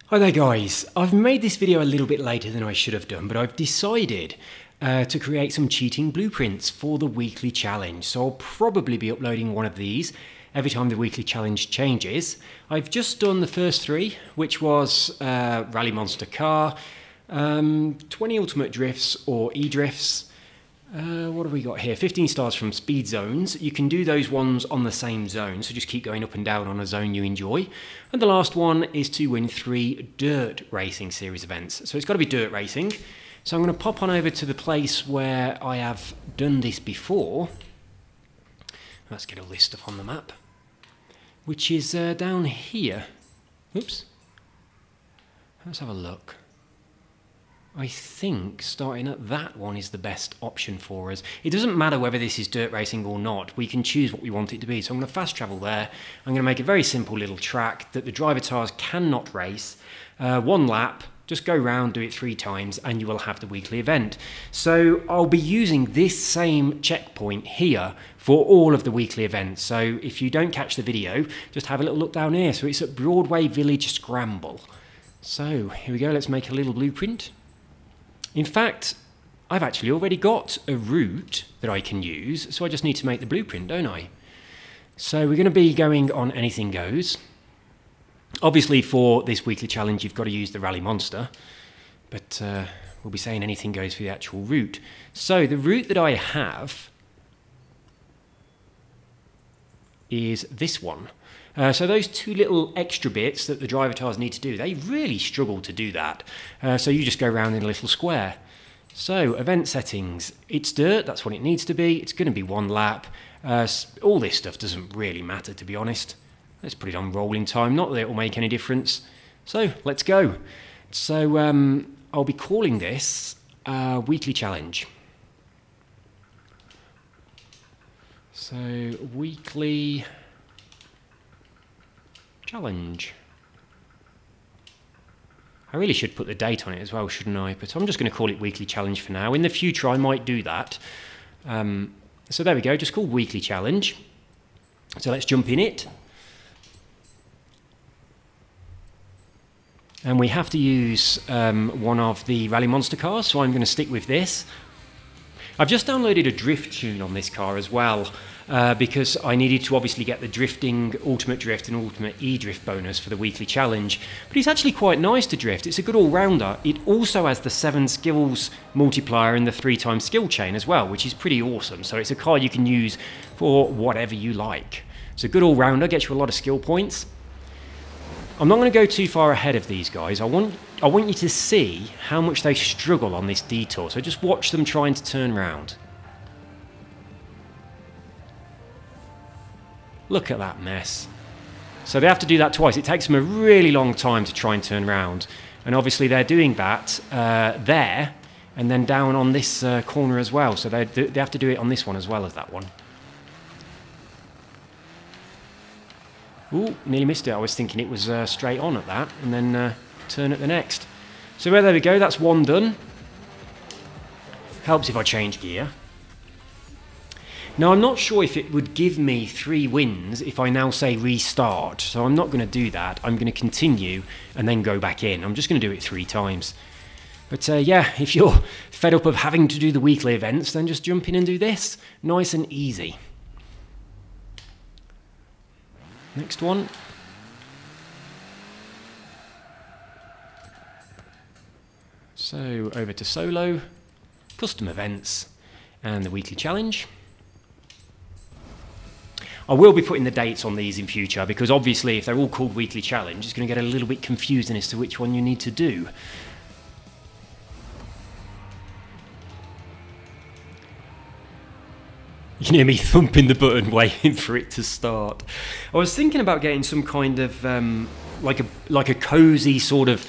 Hi there guys, I've made this video a little bit later than I should have done, but I've decided to create some cheating blueprints for the weekly challenge. So I'll probably be uploading one of these every time the weekly challenge changes. I've just done the first three, which was Rally Monster Car, 20 Ultimate Drifts or E-Drifts. What have we got here? 15 stars from Speed Zones. You can do those ones on the same zone, so just keep going up and down on a zone you enjoy. And the last one is to win 3 Dirt Racing Series events. So it's got to be dirt racing. So I'm going to pop on over to the place where I have done this before. Let's get all this stuff on the map, which is down here. Oops. Let's have a look. I think starting at that one is the best option for us. It doesn't matter whether this is dirt racing or not. We can choose what we want it to be. So I'm going to fast travel there. I'm going to make a very simple little track that the driver tires cannot race. 1 lap, just go round, do it 3 times, and you will have the weekly event. So I'll be using this same checkpoint here for all of the weekly events. So if you don't catch the video, just have a little look down here. So it's at Broadway Village Scramble. So here we go. Let's make a little blueprint. In fact, I've actually already got a route that I can use, so I just need to make the blueprint, don't I? So we're going to be going on Anything Goes. Obviously for this weekly challenge you've got to use the Rally Monster, but we'll be saying Anything Goes for the actual route. So the route that I have is this one. So those 2 little extra bits that the driver tires need to do, they really struggle to do that. So you just go around in a little square. So event settings, it's dirt, that's what it needs to be. It's going to be 1 lap. All this stuff doesn't really matter, to be honest. Let's put it on rolling time, not that it will make any difference. So let's go. So I'll be calling this weekly challenge. So weekly challenge. I really should put the date on it as well, shouldn't I? But I'm just going to call it weekly challenge for now. In the future I might do that. So there we go, just called weekly challenge. So let's jump in it. And we have to use one of the Rally Monster cars, so I'm going to stick with this. I've just downloaded a drift tune on this car as well, because I needed to obviously get the drifting, ultimate drift and ultimate e-drift bonus for the weekly challenge. But it's actually quite nice to drift. It's a good all-rounder. It also has the 7 skills multiplier and the 3x skill chain as well, which is pretty awesome. So it's a car you can use for whatever you like. It's a good all-rounder, gets you a lot of skill points. I'm not going to go too far ahead of these guys. I want you to see how much they struggle on this detour. So just watch them trying to turn round. Look at that mess. So they have to do that twice. It takes them a really long time to try and turn round. And obviously they're doing that there and then down on this corner as well. So they have to do it on this one as well as that one. Ooh, nearly missed it. I was thinking it was straight on at that and then turn at the next. So there we go, that's 1 done. Helps if I change gear. Now I'm not sure if it would give me 3 wins if I now say restart, so I'm not going to do that. I'm going to continue and then go back in. I'm just going to do it 3 times. But yeah, if you're fed up of having to do the weekly events, then just jump in and do this. Nice and easy. Next one. So over to solo, custom events, and the weekly challenge. I will be putting the dates on these in future because obviously if they're all called weekly challenge, it's going to get a little bit confusing as to which one you need to do. You can hear me thumping the button waiting for it to start. I was thinking about getting some kind of like a cozy sort of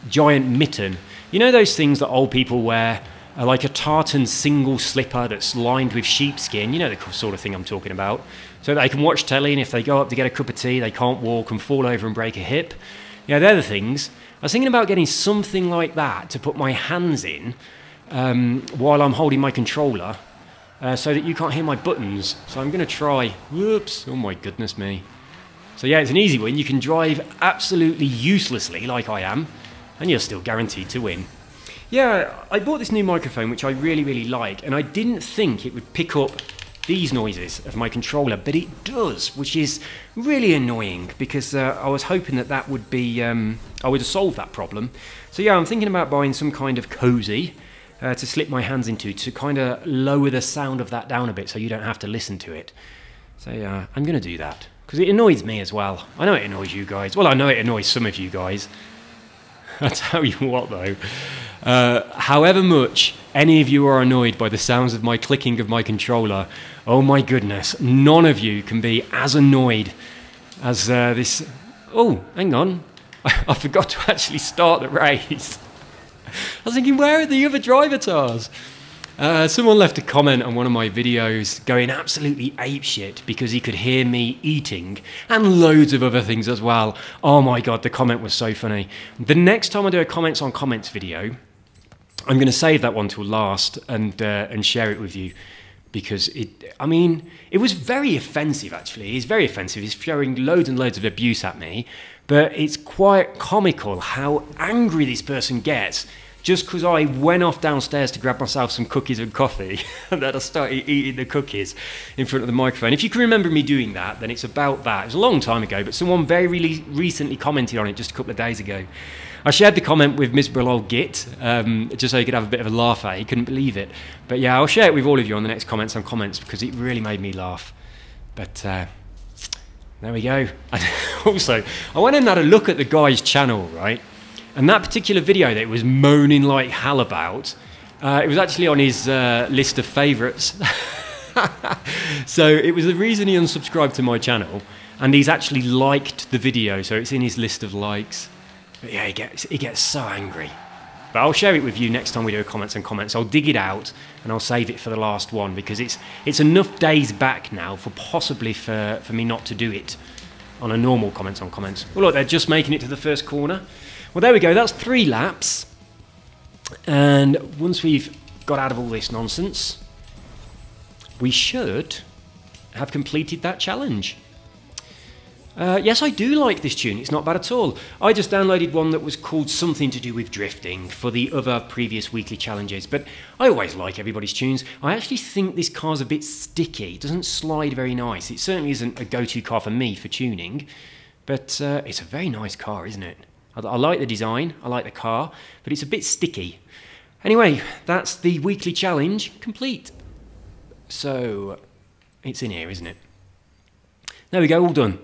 giant mitten. You know those things that old people wear, like a tartan single slipper that's lined with sheepskin. You know the sort of thing I'm talking about. So that they can watch telly, and if they go up to get a cup of tea, they can't walk and fall over and break a hip. Yeah, they're the things. I was thinking about getting something like that to put my hands in while I'm holding my controller. So that you can't hear my buttons. So I'm going to try. Whoops. Oh my goodness me. So yeah, it's an easy win. You can drive absolutely uselessly like I am, and you're still guaranteed to win. Yeah, I bought this new microphone, which I really like, and I didn't think it would pick up these noises of my controller, but it does, which is really annoying because I was hoping that would be, I would have solved that problem. So yeah, I'm thinking about buying some kind of cozy to slip my hands into to kind of lower the sound of that down a bit so you don't have to listen to it. So yeah, I'm going to do that because it annoys me as well. I know it annoys you guys. Well, I know it annoys some of you guys. I tell you what though, however much any of you are annoyed by the sounds of my clicking of my controller, oh my goodness, none of you can be as annoyed as this. Oh, hang on. I forgot to actually start the race. I was thinking, where are the other driver tars? Someone left a comment on one of my videos going absolutely apeshit because he could hear me eating and loads of other things as well. Oh my god, the comment was so funny. The next time I do a comments on comments video, I'm going to save that one till last and share it with you because it was very offensive actually. It's very offensive. It's throwing loads and loads of abuse at me, but it's quite comical how angry this person gets just because I went off downstairs to grab myself some cookies and coffee and then I started eating the cookies in front of the microphone. If you can remember me doing that, then it's about that. It was a long time ago, but someone very recently commented on it just a couple of days ago. I shared the comment with Miserable Old Git, just so you could have a bit of a laugh at it. He couldn't believe it. But yeah, I'll share it with all of you on the next comments on comments because it really made me laugh. But there we go. Also, I went and had a look at the guy's channel, right? And that particular video that it was moaning like hell about, it was actually on his list of favourites. So it was the reason he unsubscribed to my channel, and he's actually liked the video, so it's in his list of likes. But yeah, he gets so angry. But I'll share it with you next time we do a comments and comments. I'll dig it out and I'll save it for the last one because it's enough days back now for possibly for me not to do it on a normal comments on comments. Well, look, they're just making it to the first corner. Well, there we go. That's 3 laps. And once we've got out of all this nonsense, we should have completed that challenge. Yes, I do like this tune. It's not bad at all. I just downloaded one that was called something to do with drifting for the other previous weekly challenges, but I always like everybody's tunes. I actually think this car's a bit sticky. It doesn't slide very nice. It certainly isn't a go-to car for me for tuning, but it's a very nice car, isn't it? I like the design, I like the car, but it's a bit sticky. Anyway, that's the weekly challenge complete. So, it's in here, isn't it? There we go, all done.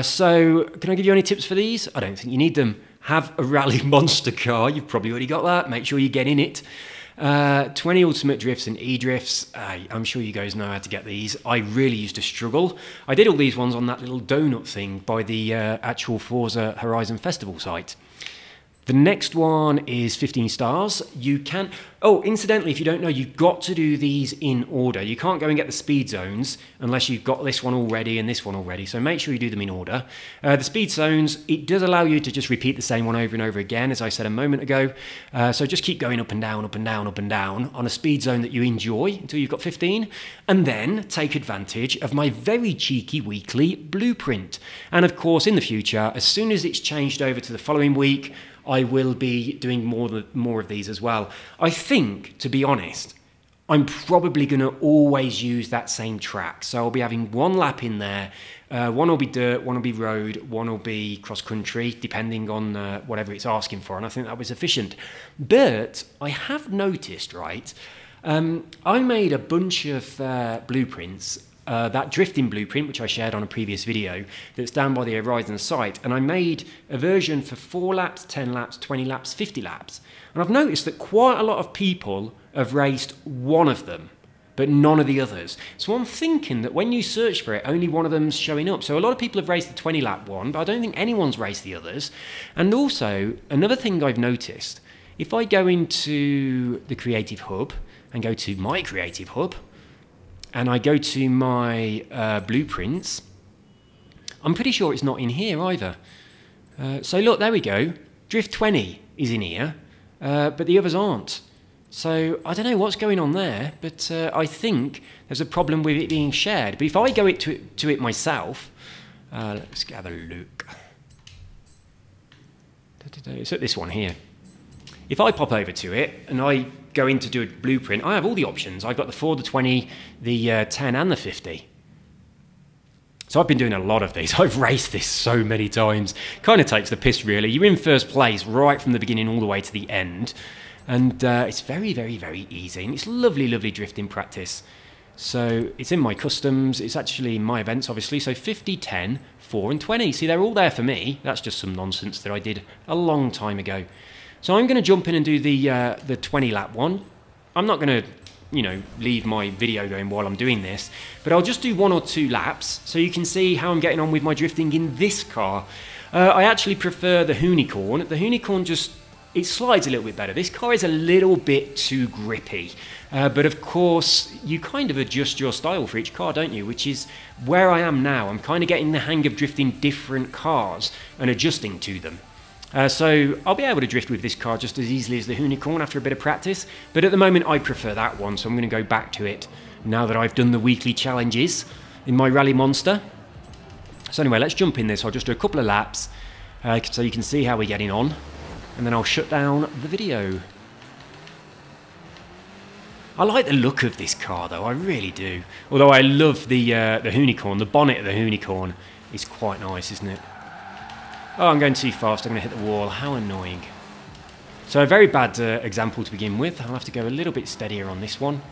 So, can I give you any tips for these? I don't think you need them. Have a rally monster car, you've probably already got that, make sure you get in it. 20 ultimate drifts and e-drifts, I'm sure you guys know how to get these. I really used to struggle. I did all these ones on that little donut thing by the actual Forza Horizon Festival site. The next one is 15 stars. You can... Oh, incidentally, if you don't know, you've got to do these in order. You can't go and get the speed zones unless you've got this one already and this one already. So make sure you do them in order. The speed zones, it does allow you to just repeat the same one over and over again, as I said a moment ago. So just keep going up and down, up and down, up and down on a speed zone that you enjoy until you've got 15. And then take advantage of my very cheeky weekly blueprint. And of course, in the future, as soon as it's changed over to the following week, I will be doing more of these as well. I think, to be honest, I'm probably going to always use that same track. So I'll be having one lap in there. One will be dirt, one will be road, one will be cross-country, depending on whatever it's asking for. And I think that was efficient. But I have noticed, right, I made a bunch of blueprints. That drifting blueprint, which I shared on a previous video, that's down by the Horizon site, and I made a version for 4 laps, 10 laps, 20 laps, 50 laps. And I've noticed that quite a lot of people have raced one of them, but none of the others. So I'm thinking that when you search for it, only one of them's showing up. So a lot of people have raced the 20 lap one, but I don't think anyone's raced the others. And also, another thing I've noticed, if I go into the Creative Hub and go to my Creative Hub, and I go to my blueprints, I'm pretty sure it's not in here either. So look, there we go. Drift 20 is in here, but the others aren't. So I don't know what's going on there, but I think there's a problem with it being shared. But if I go to it myself, Let's have a look. It's at this one here. If I pop over to it and I go in to do a blueprint, I have all the options. I've got the 4, the 20, the 10 and the 50. So I've been doing a lot of these. I've raced this so many times. Kind of takes the piss, really. You're in first place right from the beginning all the way to the end. And it's very, very, very easy. And it's lovely, lovely drifting practice. So it's in my customs. It's actually in my events, obviously. So 50, 10, 4 and 20. See, they're all there for me. That's just some nonsense that I did a long time ago. So I'm going to jump in and do the 20 lap one. I'm not going to, you know, leave my video going while I'm doing this, but I'll just do 1 or 2 laps so you can see how I'm getting on with my drifting in this car. I actually prefer the Unicorn. The Unicorn just, it slides a little bit better. This car is a little bit too grippy, but of course you kind of adjust your style for each car, don't you? Which is where I am now. I'm kind of getting the hang of drifting different cars and adjusting to them. So I'll be able to drift with this car just as easily as the Unicorn after a bit of practice, but at the moment I prefer that one, so I'm going to go back to it now that I've done the weekly challenges in my Rally Monster. So anyway, let's jump in this. I'll just do a couple of laps so you can see how we're getting on, and then I'll shut down the video. I like the look of this car though, I really do. Although I love the Unicorn, the bonnet of the Unicorn is quite nice, isn't it? Oh, I'm going too fast, I'm going to hit the wall. How annoying. So a very bad example to begin with. I'll have to go a little bit steadier on this one.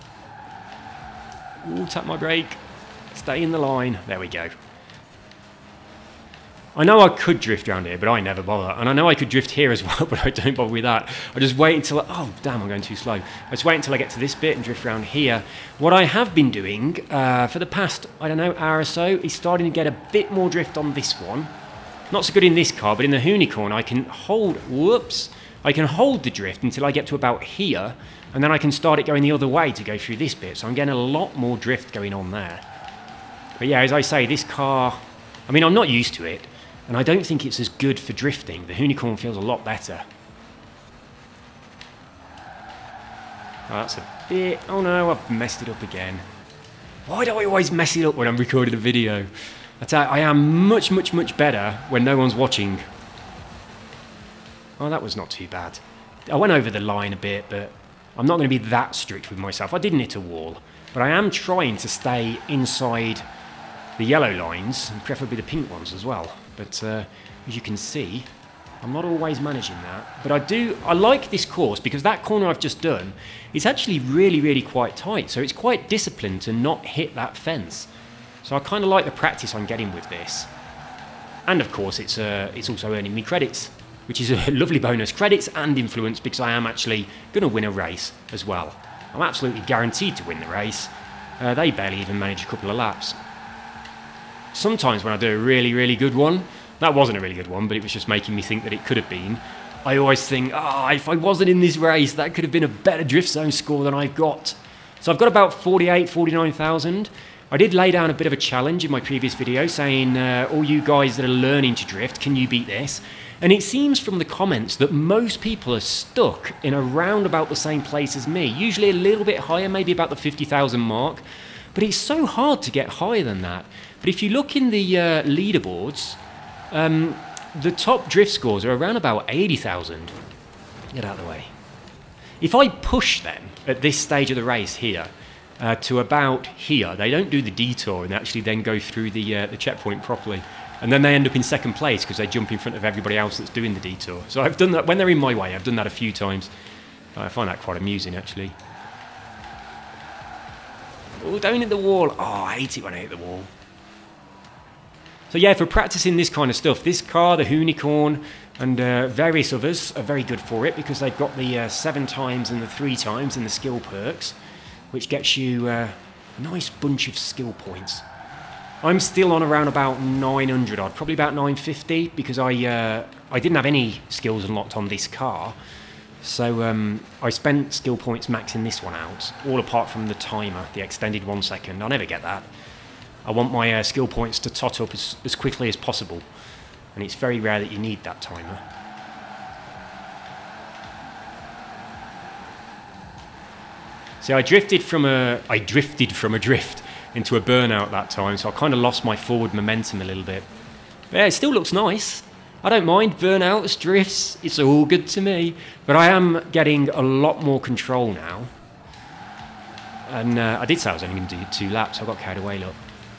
Ooh, tap my brake. Stay in the line. There we go. I know I could drift around here, but I never bother. And I know I could drift here as well, but I don't bother with that. I just wait until... oh, damn, I'm going too slow. I just wait until I get to this bit and drift around here. What I have been doing for the past, I don't know, hour or so, is starting to get a bit more drift on this one. Not so good in this car, but in the Unicorn I can hold, I can hold the drift until I get to about here, and then I can start it going the other way to go through this bit, so I'm getting a lot more drift going on there. But yeah, as I say, this car, I mean, I'm not used to it, and I don't think it's as good for drifting. The Unicorn feels a lot better. Oh, that's a bit, oh no, I've messed it up again. Why do I always mess it up when I'm recording a video? I am much, much, much better when no one's watching. Oh, that was not too bad. I went over the line a bit, but I'm not going to be that strict with myself. I didn't hit a wall, but I am trying to stay inside the yellow lines, and preferably the pink ones as well. But as you can see, I'm not always managing that. But I like this course because that corner I've just done is actually really, really quite tight. So it's quite disciplined to not hit that fence. So I kind of like the practice I'm getting with this. And of course it's also earning me credits, which is a lovely bonus. Credits and influence, because I am actually going to win a race as well. I'm absolutely guaranteed to win the race. They barely even manage a couple of laps. Sometimes when I do a really, really good one, that wasn't a really good one, but it was just making me think that it could have been, I always think, if I wasn't in this race, that could have been a better drift zone score than I've got. So I've got about 48, 49,000. I did lay down a bit of a challenge in my previous video saying, all you guys that are learning to drift, can you beat this? And it seems from the comments that most people are stuck in around about the same place as me, usually a little bit higher, maybe about the 50,000 mark. But it's so hard to get higher than that. But if you look in the leaderboards, the top drift scores are around about 80,000. Get out of the way. If I push them at this stage of the race here, to about here, they don't do the detour and actually then go through the checkpoint properly, and then they end up in second place because they jump in front of everybody else that's doing the detour. So I've done that when they're in my way. I've done that a few times. I find that quite amusing, actually. Oh, don't hit the wall. Oh, I hate it when I hit the wall. So yeah, for practicing this kind of stuff, this car, the Unicorn, and various others are very good for it because they've got the 7 times and the 3 times in the skill perks, which gets you a nice bunch of skill points. I'm still on around about 900 odd, probably about 950, because I didn't have any skills unlocked on this car. So I spent skill points maxing this one out, all apart from the timer, the extended 1 second. I'll never get that. I want my skill points to tot up as quickly as possible, and it's very rare that you need that timer. See, I drifted from a drift into a burnout that time, so I kind of lost my forward momentum a little bit. But yeah, it still looks nice. I don't mind burnouts, drifts, it's all good to me. But I am getting a lot more control now. And I did say I was only going to do 2 laps. I got carried away, look.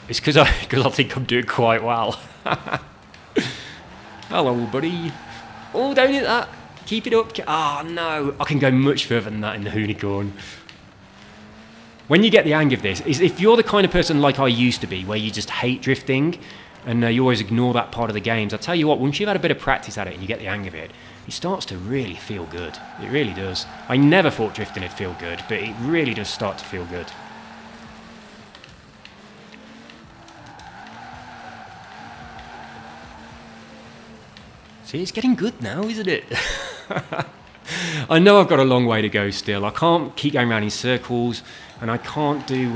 It's because I think I'm doing quite well. Hello, buddy. Oh, don't hit that. Keep it up. Oh, no. I can go much further than that in the Unicorn. When you get the hang of this, is if you're the kind of person like I used to be, where you just hate drifting, and you always ignore that part of the games, I tell you what, once you've had a bit of practice at it and you get the hang of it, it starts to really feel good. It really does. I never thought drifting would feel good, but it really does start to feel good. See, it's getting good now, isn't it? I know I've got a long way to go still. I can't keep going around in circles, and I can't do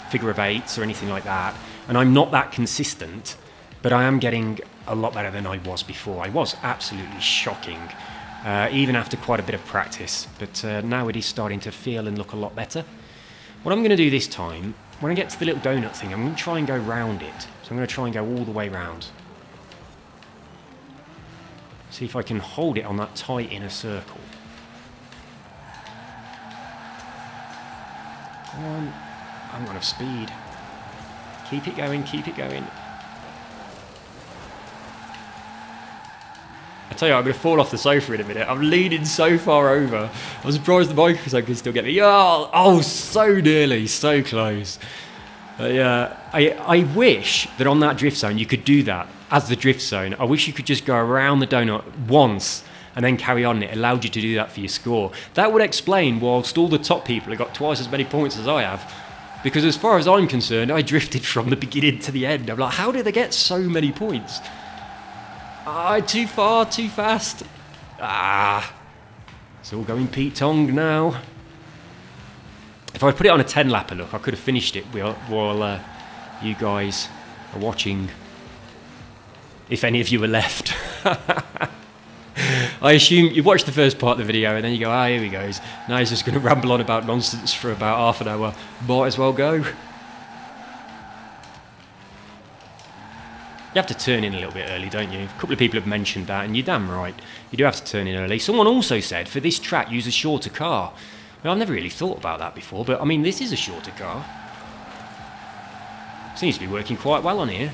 figure of eights or anything like that. And I'm not that consistent, but I am getting a lot better than I was before. I was absolutely shocking, even after quite a bit of practice. But now it is starting to feel and look a lot better. What I'm going to do this time, when I get to the little donut thing, I'm going to try and go round it. So I'm going to try and go all the way round. See if I can hold it on that tight inner circle. Come on. I haven't got enough speed. Keep it going, keep it going. I tell you, I'm going to fall off the sofa in a minute. I'm leaning so far over. I'm surprised the microphone can still get me. Oh, so nearly, so close. Yeah, I wish that on that drift zone you could do that as the drift zone. I wish you could just go around the donut once and then carry on. It allowed you to do that for your score. That would explain whilst all the top people have got twice as many points as I have. Because as far as I'm concerned, I drifted from the beginning to the end. I'm like, how did they get so many points? Too far, too fast. It's all going Pete Tong now. If I put it on a 10-lapper, look, I could have finished it while you guys are watching. If any of you were left. I assume you watch the first part of the video and then you go, here he goes. Now he's just going to ramble on about nonsense for about half an hour. Might as well go. You have to turn in a little bit early, don't you? A couple of people have mentioned that, and you're damn right. You do have to turn in early. Someone also said, for this track, use a shorter car. Well, I've never really thought about that before, but I mean, this is a shorter car. Seems to be working quite well on here.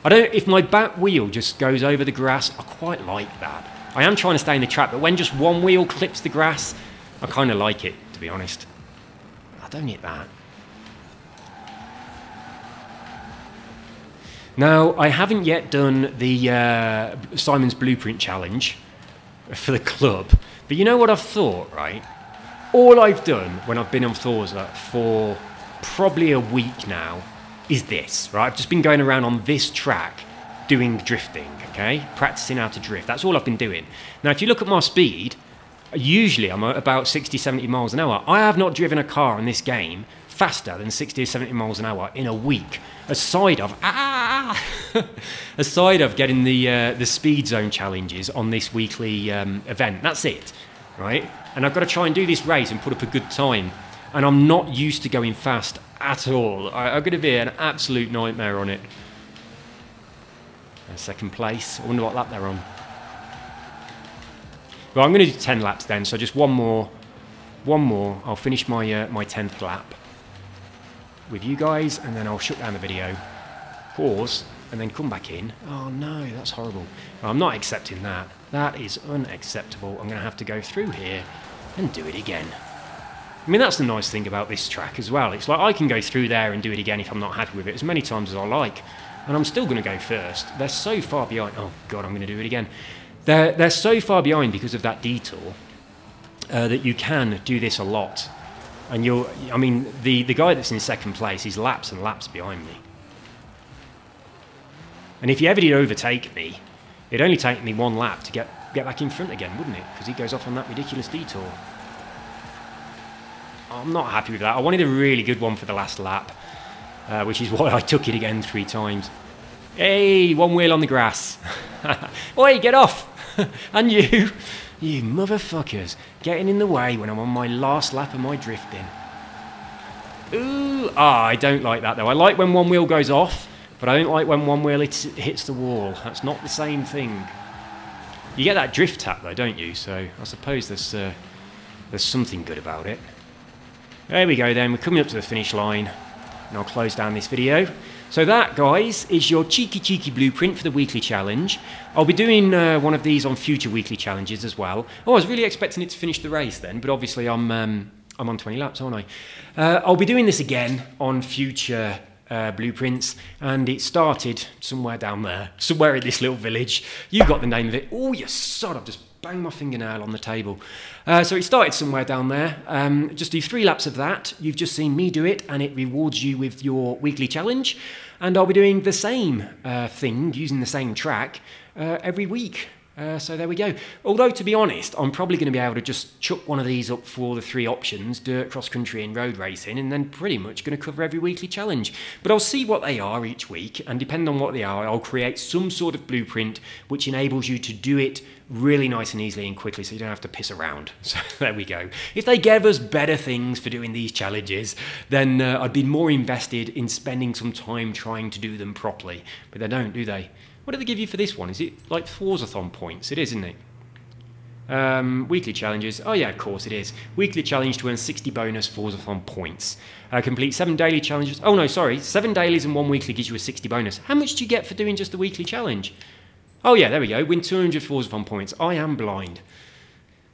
If my back wheel just goes over the grass, I quite like that. I am trying to stay in the track, but when just one wheel clips the grass, I kind of like it, to be honest. I don't hit that. Now, I haven't yet done the Simon's Blueprint Challenge for the club, but you know what I've thought, right? All I've done when I've been on Forza for probably a week now is this, right? I've just been going around on this track doing drifting, okay? Practicing how to drift. That's all I've been doing. Now, if you look at my speed, usually I'm at about 60, 70 miles an hour. I have not driven a car in this game faster than 60 or 70 miles an hour in a week, aside of getting the speed zone challenges on this weekly event. That's it, right? And I've got to try and do this race and put up a good time. And I'm not used to going fast at all. I'm going to be an absolute nightmare on it. Second place. I wonder what lap they're on. Well, I'm going to do 10 laps then, so just one more. I'll finish my my 10th lap with you guys, and then I'll shut down the video, pause, and then come back in. Oh no, that's horrible. Well, I'm not accepting that. That is unacceptable. I'm going to have to go through here and do it again. I mean, that's the nice thing about this track as well. It's like I can go through there and do it again if I'm not happy with it as many times as I like. And I'm still going to go first. They're so far behind. Oh, God, I'm going to do it again. They're so far behind because of that detour that you can do this a lot. And I mean, the guy that's in second place, he's laps and laps behind me. And if he ever did overtake me, it'd only take me one lap to get back in front again, wouldn't it? Because he goes off on that ridiculous detour. I'm not happy with that. I wanted a really good one for the last lap. Which is why I took it again 3 times. Hey, one wheel on the grass. Oi, get off! And you motherfuckers, getting in the way when I'm on my last lap of my drifting. Ooh, I don't like that though. I like when one wheel goes off, But I don't like when one wheel hits the wall. That's not the same thing. You get that drift tap though, don't you? So I suppose there's something good about it. There we go then, we're coming up to the finish line. And I'll close down this video. So that, guys, is your cheeky blueprint for the weekly challenge. I'll be doing one of these on future weekly challenges as well. Oh, I was really expecting it to finish the race then, but obviously I'm on 20 laps, aren't I? I'll be doing this again on future blueprints, and it started somewhere down there, somewhere in this little village. You got the name of it. Oh, you sod, I've just banged my fingernail on the table. So it started somewhere down there. Just do 3 laps of that. You've just seen me do it, and it rewards you with your weekly challenge. And I'll be doing the same thing, using the same track, every week. So there we go. Although, to be honest, I'm probably going to be able to just chuck one of these up for the 3 options, dirt, cross-country and road racing, and then pretty much going to cover every weekly challenge. But I'll see what they are each week, and depending on what they are, I'll create some sort of blueprint which enables you to do it really nice and easily and quickly, so you don't have to piss around. So there we go. If they gave us better things for doing these challenges, then I'd be more invested in spending some time trying to do them properly. But they don't, do they? What do they give you for this one? Is it like Forzathon points? It is, isn't it? Weekly challenges. Oh yeah, of course it is. Weekly challenge to earn 60 bonus Forzathon points. Complete 7 daily challenges. Oh no, sorry. 7 dailies and 1 weekly gives you a 60 bonus. How much do you get for doing just the weekly challenge? Oh yeah, there we go. Win 200 Forzathon points. I am blind.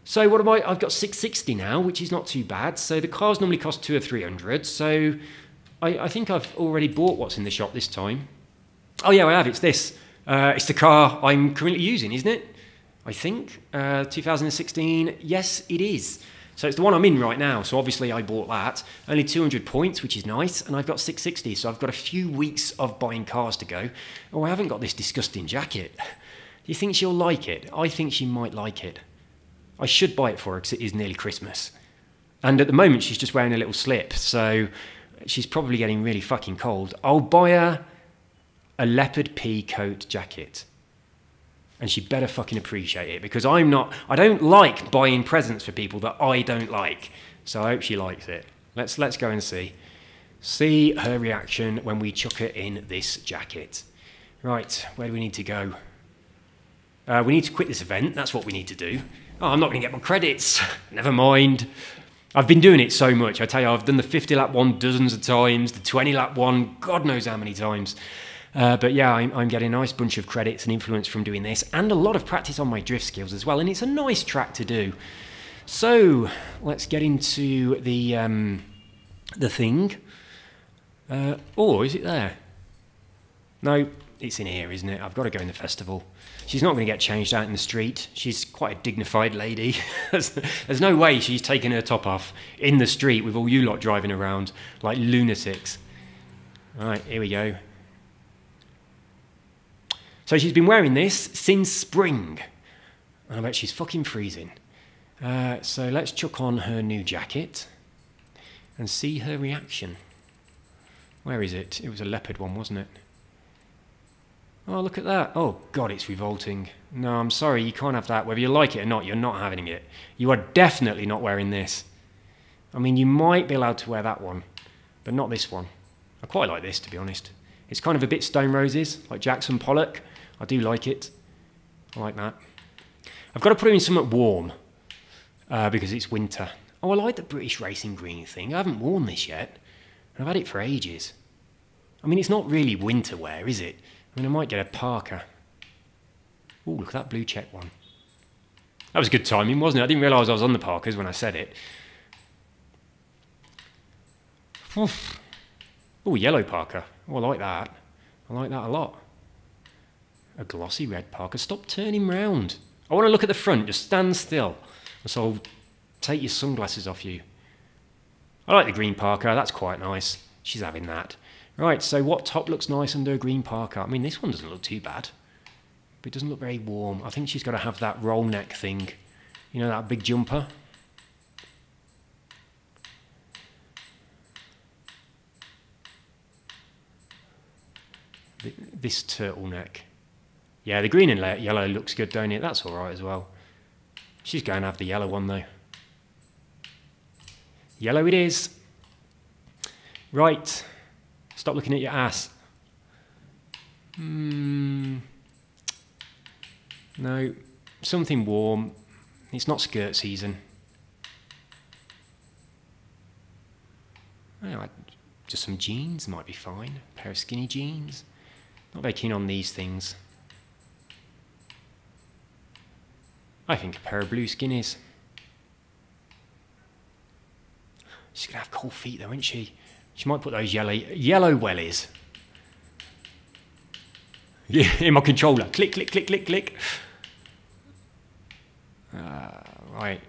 So what am I? I've got 660 now, which is not too bad. So the cars normally cost 200 or 300. So I think I've already bought what's in the shop this time. Oh yeah, I have. It's this. It's the car I'm currently using, isn't it? I think. 2016. Yes, it is. So it's the one I'm in right now. So obviously I bought that. Only 200 points, which is nice. And I've got 660. So I've got a few weeks of buying cars to go. Oh, I haven't got this disgusting jacket. Do you think she'll like it? I think she might like it. I should buy it for her because it is nearly Christmas. And at the moment, she's just wearing a little slip. So she's probably getting really fucking cold. I'll buy her a leopard pea coat jacket. And she better fucking appreciate it, because I don't like buying presents for people that I don't like. So I hope she likes it. Let's go and see. See her reaction when we chuck her in this jacket. Right, where do we need to go? We need to quit this event. That's what we need to do. Oh, I'm not going to get my credits. Never mind. I've been doing it so much. I tell you, I've done the 50 lap one dozens of times, the 20 lap one, God knows how many times. But yeah, I'm getting a nice bunch of credits and influence from doing this, and a lot of practice on my drift skills as well, and it's a nice track to do. So let's get into the thing. Oh, is it there? No, it's in here, isn't it? I've got to go in the festival. She's not going to get changed out in the street. She's quite a dignified lady. There's no way she's taking her top off in the street with all you lot driving around like lunatics. All right, here we go. So she's been wearing this since spring. And I bet she's fucking freezing. So let's chuck on her new jacket and see her reaction. Where is it? It was a leopard one, wasn't it? Oh, look at that. Oh, God, it's revolting. No, I'm sorry, you can't have that. Whether you like it or not, you're not having it. You are definitely not wearing this. I mean, you might be allowed to wear that one, but not this one. I quite like this, to be honest. It's kind of a bit Stone Roses, like Jackson Pollock. I do like it. I like that. I've got to put her in something warm because it's winter. Oh, I like the British Racing Green thing. I haven't worn this yet. And I've had it for ages. I mean, it's not really winter wear, is it? I mean, I might get a parka. Oh, look at that blue check one. That was good timing, wasn't it? I didn't realise I was on the parkas when I said it. Oh, yellow parka. Oh, I like that. I like that a lot. A glossy red parka. Stop turning round. I want to look at the front. Just stand still. So I'll take your sunglasses off you. I like the green parka. That's quite nice. She's having that. Right, so what top looks nice under a green parka? I mean, this one doesn't look too bad. But it doesn't look very warm. I think she's got to have that roll neck thing. You know, that big jumper? This turtleneck. Yeah, the green and yellow looks good, don't it? That's all right as well. She's going to have the yellow one, though. Yellow it is. Right. Stop looking at your ass. No, something warm. It's not skirt season. Oh, just some jeans might be fine. A pair of skinny jeans. Not very keen on these things. I think a pair of blue skinnies. She's going to have cold feet though, isn't she? She might put those yellow wellies. Yeah, in my controller. Click, click, click, click, click. Right.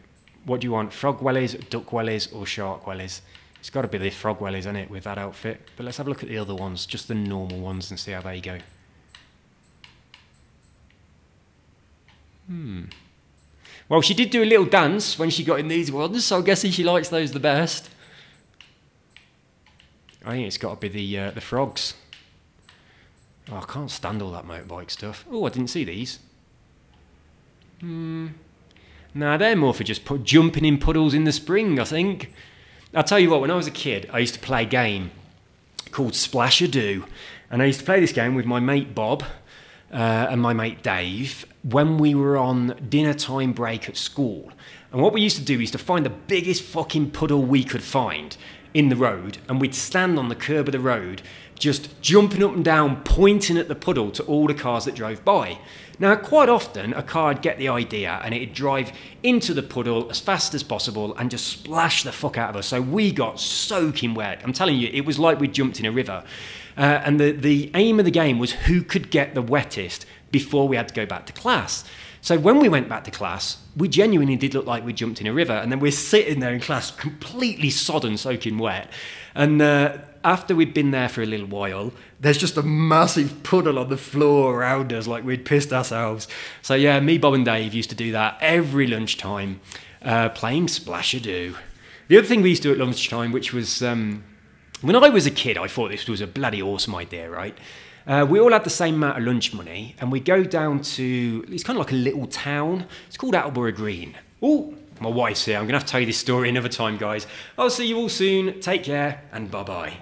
What do you want? Frog wellies, duck wellies, or shark wellies? It's got to be the frog wellies, isn't it, with that outfit? But let's have a look at the other ones, just the normal ones, and see how they go. Well, she did do a little dance when she got in these ones, so I'm guessing she likes those the best. I think it's got to be the frogs. Oh, I can't stand all that motorbike stuff. Oh, I didn't see these. Nah, they're more for just jumping in puddles in the spring, I think. I'll tell you what, when I was a kid, I used to play a game called Splash-A-Doo. And I used to play this game with my mate Bob and my mate Dave when we were on dinner time break at school. And what we used to do is to find the biggest fucking puddle we could find in the road, and we'd stand on the curb of the road just jumping up and down, pointing at the puddle to all the cars that drove by. Now, quite often, a car would get the idea and it'd drive into the puddle as fast as possible and just splash the fuck out of us. So we got soaking wet. I'm telling you, it was like we'd jumped in a river. And the aim of the game was who could get the wettest before we had to go back to class. So when we went back to class, we genuinely did look like we jumped in a river. And then we're sitting there in class, completely sodden, soaking wet. And after we'd been there for a little while, there's just a massive puddle on the floor around us, like we'd pissed ourselves. So yeah, me, Bob and Dave used to do that every lunchtime, playing Splash-A-Doo. The other thing we used to do at lunchtime, which was, when I was a kid, I thought this was a bloody awesome idea, right? We all had the same amount of lunch money, and we go down to, it's kind of like a little town. It's called Attleborough Green. Oh, my wife's here. I'm going to have to tell you this story another time, guys. I'll see you all soon. Take care, and bye-bye.